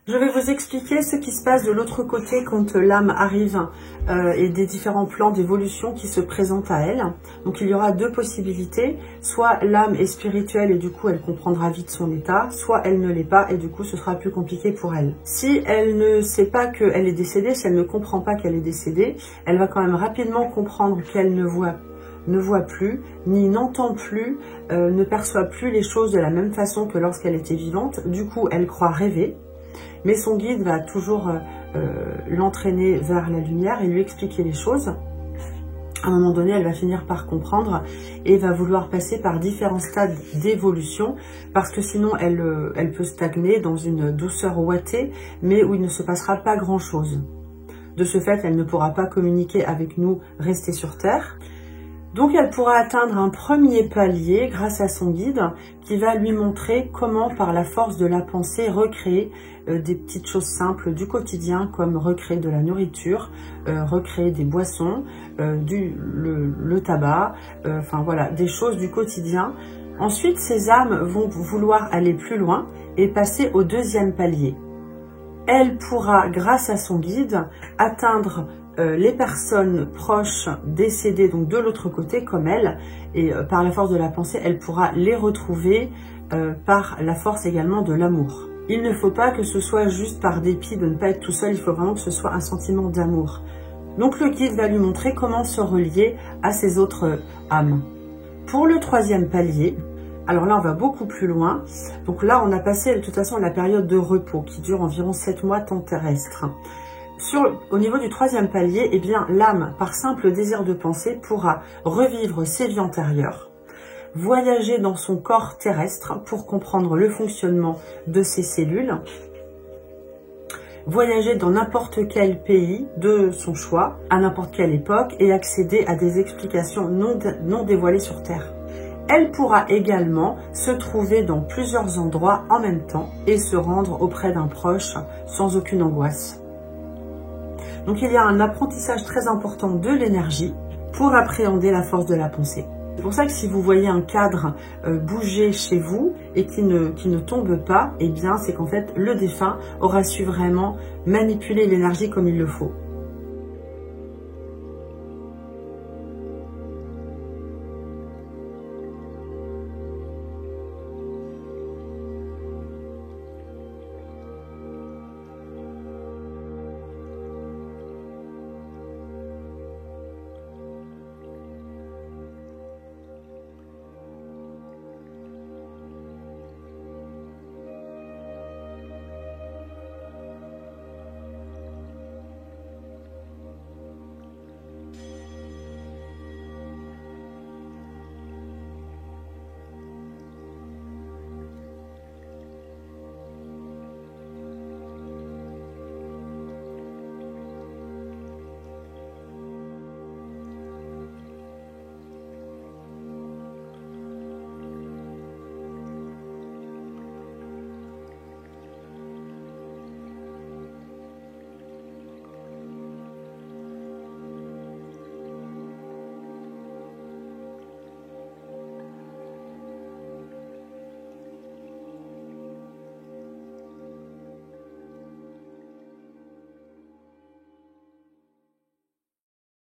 Je vais vous expliquer ce qui se passe de l'autre côté quand l'âme arrive et des différents plans d'évolution qui se présentent à elle. Donc il y aura deux possibilités, soit l'âme est spirituelle et du coup elle comprendra vite son état, soit elle ne l'est pas et du coup ce sera plus compliqué pour elle. Si elle ne sait pas qu'elle est décédée, si elle ne comprend pas qu'elle est décédée, elle va quand même rapidement comprendre qu'elle ne voit plus, ni n'entend plus, ne perçoit plus les choses de la même façon que lorsqu'elle était vivante. Du coup elle croit rêver. Mais son guide va toujours l'entraîner vers la lumière et lui expliquer les choses. À un moment donné, elle va finir par comprendre et va vouloir passer par différents stades d'évolution parce que sinon, elle peut stagner dans une douceur ouatée, mais où il ne se passera pas grand-chose. De ce fait, elle ne pourra pas communiquer avec nous, rester sur Terre. Donc elle pourra atteindre un premier palier grâce à son guide qui va lui montrer comment par la force de la pensée recréer des petites choses simples du quotidien comme recréer de la nourriture, recréer des boissons, le tabac, enfin voilà, des choses du quotidien. Ensuite ces âmes vont vouloir aller plus loin et passer au deuxième palier. Elle pourra grâce à son guide atteindre les personnes proches décédées, donc de l'autre côté comme elle, et par la force de la pensée, elle pourra les retrouver par la force également de l'amour. Il ne faut pas que ce soit juste par dépit de ne pas être tout seul, il faut vraiment que ce soit un sentiment d'amour. Donc le guide va lui montrer comment se relier à ces autres âmes. Pour le troisième palier, alors là on va beaucoup plus loin, donc là on a passé de toute façon la période de repos qui dure environ 7 mois temps terrestre. Au niveau du troisième palier, eh bien l'âme, par simple désir de penser, pourra revivre ses vies antérieures, voyager dans son corps terrestre pour comprendre le fonctionnement de ses cellules, voyager dans n'importe quel pays de son choix, à n'importe quelle époque, et accéder à des explications non dévoilées sur Terre. Elle pourra également se trouver dans plusieurs endroits en même temps et se rendre auprès d'un proche sans aucune angoisse. Donc il y a un apprentissage très important de l'énergie pour appréhender la force de la pensée. C'est pour ça que si vous voyez un cadre bouger chez vous et qui ne tombe pas, eh bien c'est qu'en fait le défunt aura su vraiment manipuler l'énergie comme il le faut.